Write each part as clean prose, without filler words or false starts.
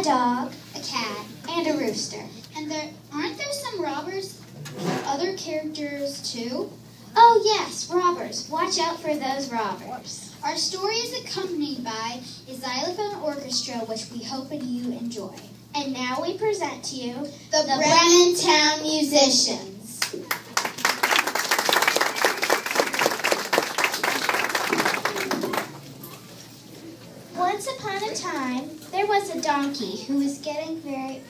dog, a cat, and a rooster. And aren't there some robbers? Other characters too? Oh yes, robbers. Watch out for those robbers. Our story is accompanied by a xylophone orchestra, which we hope you enjoy. And now we present to you the Bremen Town Musicians. Once upon a time, there was a donkey who was getting very...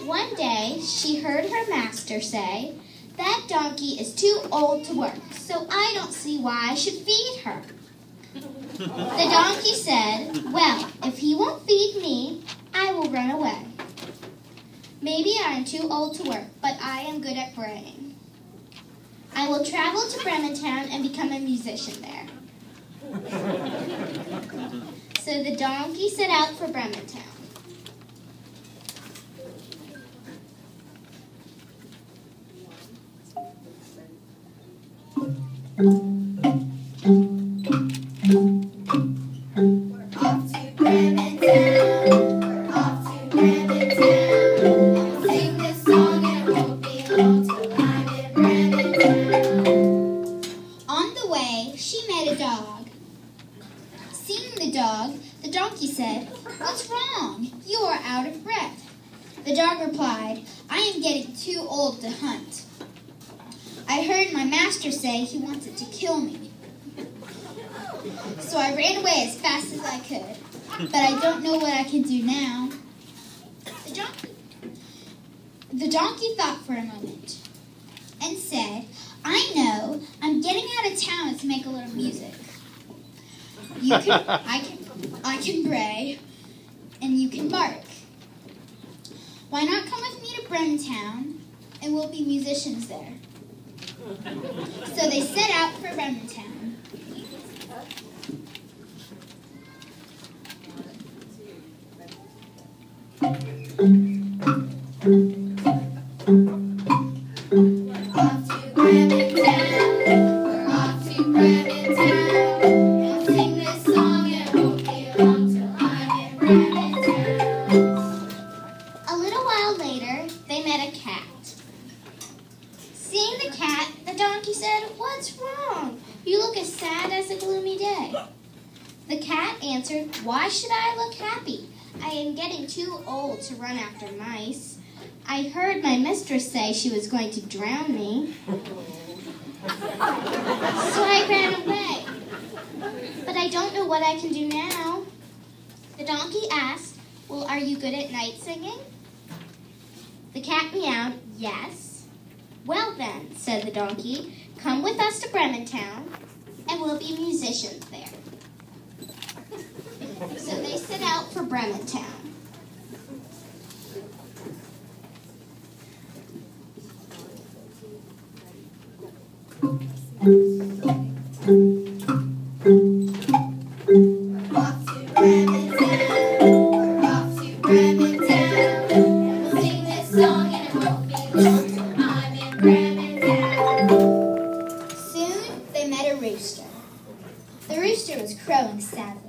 One day, she heard her master say, "That donkey is too old to work, so I don't see why I should feed her." The donkey said, "Well, if he won't feed me, I will run away. Maybe I am too old to work, but I am good at braying. I will travel to Brementown and become a musician there." So the donkey set out for Brementown. The donkey said, "What's wrong? You are out of breath." The dog replied, "I am getting too old to hunt. I heard my master say he wanted to kill me. So I ran away as fast as I could, but I don't know what I can do now." The donkey thought for a moment and said, "I know, I'm getting out of town to make a little music. I can bray, and you can bark. Why not come with me to Brementown, and we'll be musicians there." So they set out for Brementown. A little while later, they met a cat. Seeing the cat, the donkey said, "What's wrong? You look as sad as a gloomy day." The cat answered, "Why should I look happy? I am getting too old to run after mice. I heard my mistress say she was going to drown me, so I ran away. But I don't know what I can do now." The donkey asked, "Well, are you good at night singing?" The cat meowed, "Yes." "Well then," said the donkey, "come with us to Brementown, and we'll be musicians there." So they set out for Brementown. Soon they met a rooster. The rooster was crowing sadly.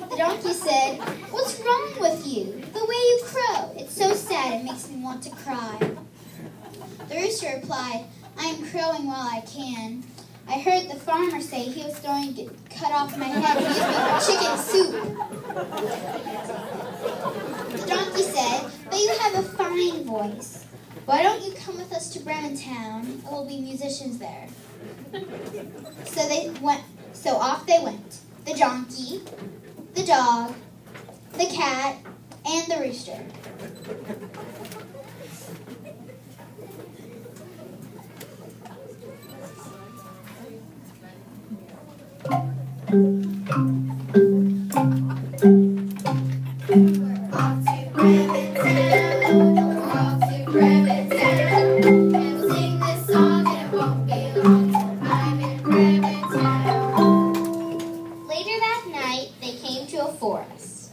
The donkey said, "What's wrong with you? The way you crow, it's so sad it makes me want to cry." The rooster replied, "I am crowing while I can. I heard the farmer say he was going to cut off my head and use me for chicken soup." The donkey said, "But you have a fine voice. Why don't you come with us to Brementown and we'll be musicians there?" So off they went. The donkey, the dog, the cat, and the rooster. Later that night, they came to a forest.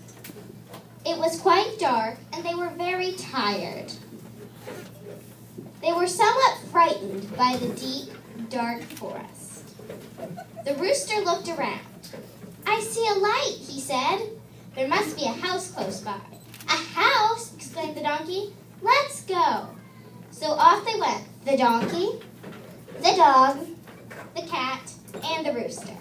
It was quite dark, and they were very tired. They were somewhat frightened by the deep, dark forest. The rooster looked around. "I see a light," he said. "There must be a house close by." "A house?" exclaimed the donkey. "Let's go." So off they went, the donkey, the dog, the cat, and the rooster.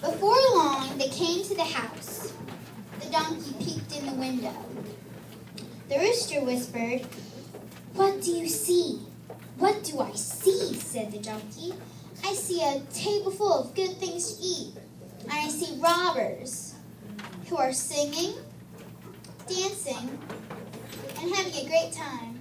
Before long, they came to the house. The donkey peeked in the window. The rooster whispered, "What do you see?" "What do I see?" said the donkey. "I see a table full of good things to eat, and I see robbers who are singing, dancing, and having a great time."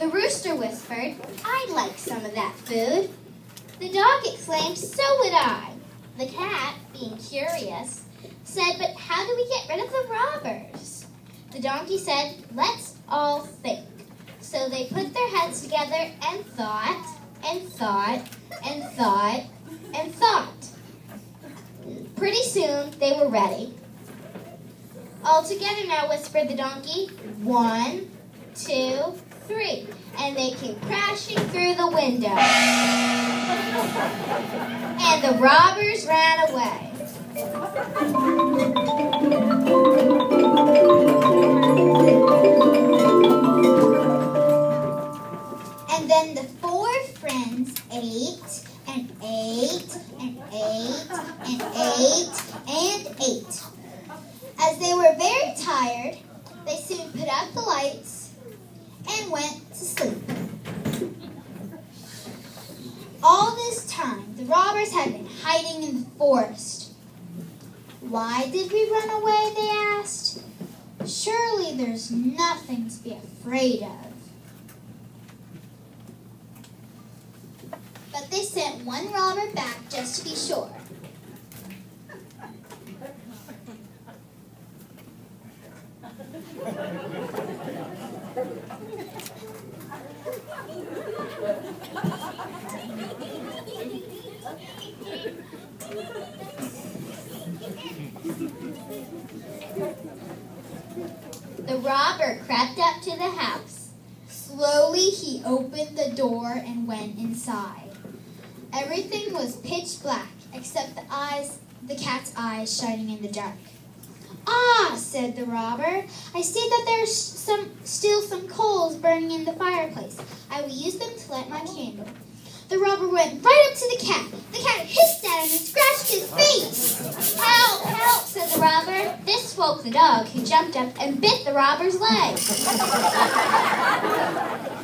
The rooster whispered, "I'd like some of that food." The dog exclaimed, "So would I." The cat, being curious, said, "But how do we get rid of the robbers?" The donkey said, "Let's all think." So they put their heads together and thought, and thought, and thought, and thought. Pretty soon they were ready. "All together now," whispered the donkey. 1, 2, 3. And they came crashing through the window. And the robbers ran away. And then the 4 friends ate and ate and ate and ate and ate. As they were very tired, they soon put out the lights and went to sleep. All this time, the robbers had been hiding in the forest. "Why did we run away?" they asked. "Surely there's nothing to be afraid of." But they sent one robber back just to be sure. The robber crept up to the house. Slowly he opened the door and went inside. Everything was pitch black except the cat's eyes shining in the dark. "Ah," said the robber, "I see that there's still some coals burning in the fireplace. I will use them to light my candle." The robber went right up to the cat. The cat hissed at him and scratched his face. "Help, help," said the robber. This woke the dog, who jumped up and bit the robber's leg.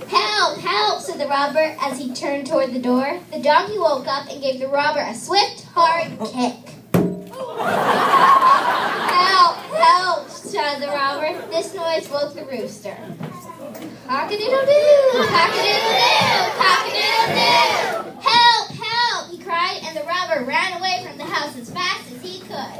"Help, help," said the robber as he turned toward the door. The donkey woke up and gave the robber a swift, hard kick. "Help, help," noise woke the rooster. Cock-a-doodle-doo! Cock-a-doodle-doo! Cock-a-doodle-doo! Help! Help! He cried, and the robber ran away from the house as fast as he could.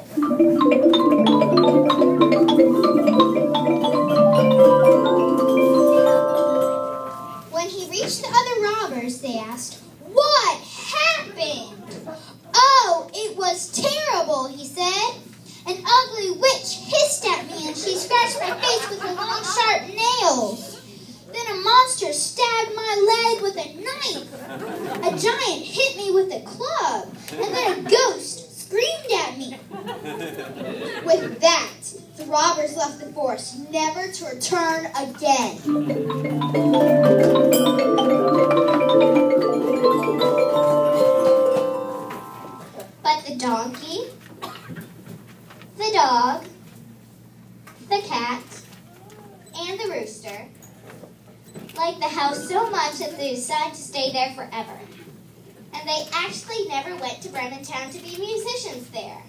When he reached the other robbers, they asked, "What happened?" "Oh, it was terrible," he said. "An ugly witch hissed at me and she scratched my face with her long sharp nails. Then a monster stabbed my leg with a knife. A giant hit me with a club. And then a ghost screamed at me." With that, the robbers left the forest, never to return again. But the donkey, the dog, the cat, and the rooster liked the house so much that they decided to stay there forever. And they actually never went to Bremen Town to be musicians there.